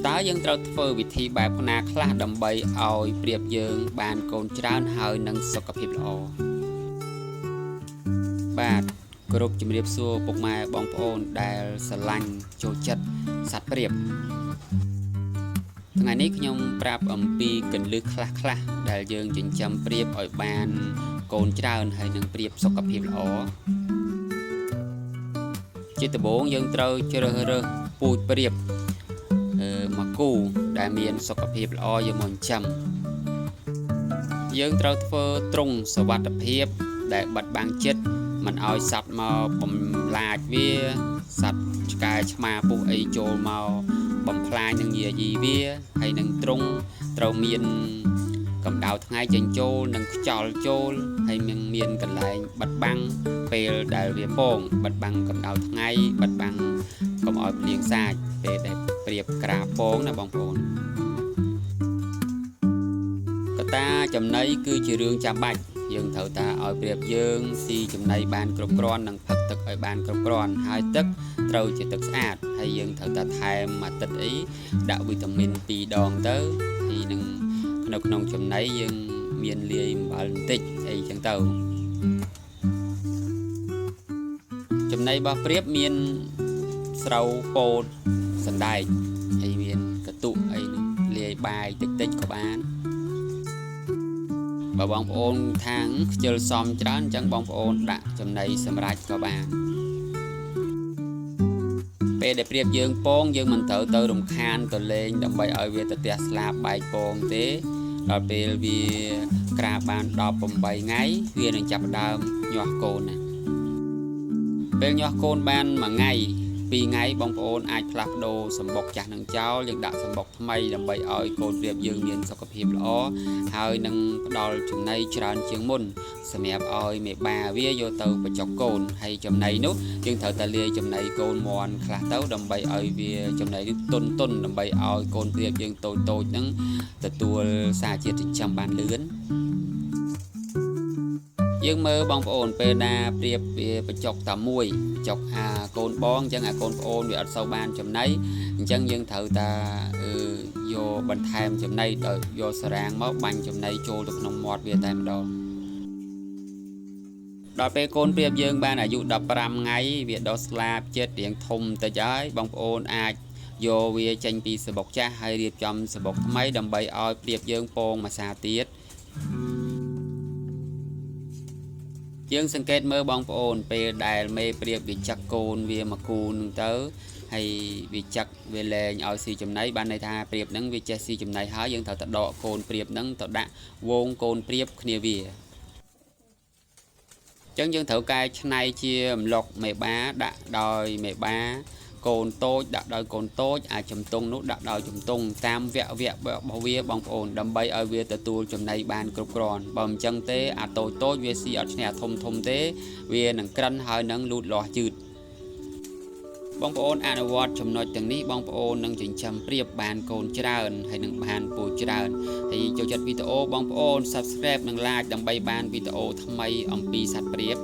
តើយើងត្រូវធ្វើវិធីបែបណាខ្លះដើម្បីឲ្យប្រៀបយើងបានកូនច្រើនហើយនឹងសុខភាពល្អបាទគោរពជំរាបសួរពុកម៉ែបងប្អូនដែលស្រឡាញ់ចូលចិត្តសត្វប្រៀបថ្ងៃនេះខ្ញុំប្រាប់អំពីគន្លឹះខ្លះៗដែលយើងចិញ្ចឹមប្រៀបឲ្យបានកូនច្រើនហើយនឹងប្រៀបសុខភាពល្អជាដំបូងយើងត្រូវជ្រើសរើសពូជប្រៀបមួយគូដែលមានសុខភាពល្អយកមកចិញ្ចឹមយើងត្រូវធ្វើទ្រុងសុវត្ថិភាពដែលបិទបាំងចិត្តមិនឲ្យសត្វមកបំលាចវាសត្វឆ្កែឆ្មាពុះអីចូលមកបំផ្លាញនឹងយាយីវាហើយនឹងទ្រុងត្រូវមានកម្ដៅថ្ងៃចេញចូលនិងខ្យល់ចូលហើយមានកន្លែងបិទបាំងពេលដែលវាពងបិទបាំងកម្ដៅថ្ងៃបិទបាំងកុំឲ្យភ្លៀងសាចពេលដែលប្រៀបក្រាពងណាបងប្អូនកត្តាចំណីគឺជារឿងចាំបាច់យើងត្រូវតាឲ្យប្រៀបយើងស៊ីចំណីបានគ្រប់គ្រាន់និងផឹកទឹកឲ្យបានគ្រប់គ្រាន់ហើយទឹកត្រូវជាទឹកស្អាតហើយយើងត្រូវតាថែមអាទិត្យអីដាក់វីតាមីន2ដងទៅហើយនឹងនៅក្នុងចំណីយើងមានលាយអំបិលបន្តិចអីចឹងទៅចំណីរបស់ប្រៀបមានស្រូវពោតសណ្ដែកហើយមានកន្ទុកអីលាយបាយតិចក៏បានបើបងប្អូនខាងខ្ជិលសមច្រើនអញ្ចឹងបងប្អូនដាក់ចំណីសម្រាប់ក៏បានពេលដែលប្រៀបយើងពងយើងមិនត្រូវទៅរំខានទៅលេងដើម្បីឲ្យវាទៅផ្ទះស្លាបបែកពងទេដល់ពេលវាក្រាបបាន18ថ្ងៃវានឹងចាប់ផ្ដើមញាស់កូនណាពេលញាស់កូនបាន1ថ្ងៃ2ថ្ងៃបងប្អូនអាចផ្លាស់ប្ដូរសម្បុកចាស់នឹងចោលយើងដាក់សម្បុកថ្មីដើម្បីឲ្យកូនប្រៀបយើងមានសុខភាពល្អហើយនឹងផ្ដល់ចំណីច្រើនជាងមុនសម្រាប់ឲ្យមេបាវាយកទៅបញ្ចុកកូនហើយចំណីនោះយើងត្រូវតែលាយចំណីកូនមន់ខ្លះទៅដើម្បីឲ្យវាចំណីនេះទុនដើម្បីឲ្យកូនប្រៀបយើងតូចហ្នឹងទទួលសារជាតិចិញ្ចឹមបានលឿនយើងមើលបងប្អូនពេលណាប្រៀបវាបញ្ចុកតែមួយបញ្ចុកកូនបងអញ្ចឹងកូនប្អូនវាអត់សូវបានចំណីអញ្ចឹងយើងត្រូវតែយកបន្ថែមចំណីដោយយកសារ៉ាងមកបាញ់ចំណីចូលទៅក្នុងមាត់វាតែម្ដងដល់ពេលកូនប្រៀបយើងបានអាយុ15ថ្ងៃវាដុះស្លាបចិត្តរៀងធំតិចហើយបងប្អូនអាចយកវាចេញពីសបុកចាស់ហើយរៀបចំសបុកថ្មីដើម្បីឲ្យប្រៀបយើងពងមួយសាទៀតយើងសង្កេតមើលបងប្អូនពេលដែលមេប្រៀបវាចឹកកូនវាមកគូនឹងទៅហើយវាចឹកវាលែងឲ្យស៊ីចំណីបានន័យថាប្រៀបហ្នឹងវាចេះស៊ីចំណីហើយយើងត្រូវទៅដកកូនប្រៀបហ្នឹងទៅដាក់វងកូនប្រៀបគ្នាវាអញ្ចឹងយើងត្រូវកែច្នៃជាម្លុកមេបាដាក់ដោយមេបាកូនតូចដាក់ដោយកូនតូចអាចជំទង់នោះដាក់ដោយជំទង់តាមវគ្គរបស់វាបងប្អូនដើម្បីឲ្យវាទទួលចំណីបានគ្រប់គ្រាន់បើមិនចឹងទេអាតូចវាស៊ីអត់ឈ្នះធំទេវានឹងក្រិនហើយនឹងលូតលាស់យឺតបងប្អូនអនុវត្តចំណុចទាំងនេះបងប្អូននឹងចិញ្ចឹមប្រៀបបានកូនច្រើនហើយនឹងបានពូជច្រើនហើយចូលចិត្តវីដេអូបងប្អូន Subscribe និង Like ដើម្បីបានវីដេអូថ្មីអំពីសត្វប្រៀប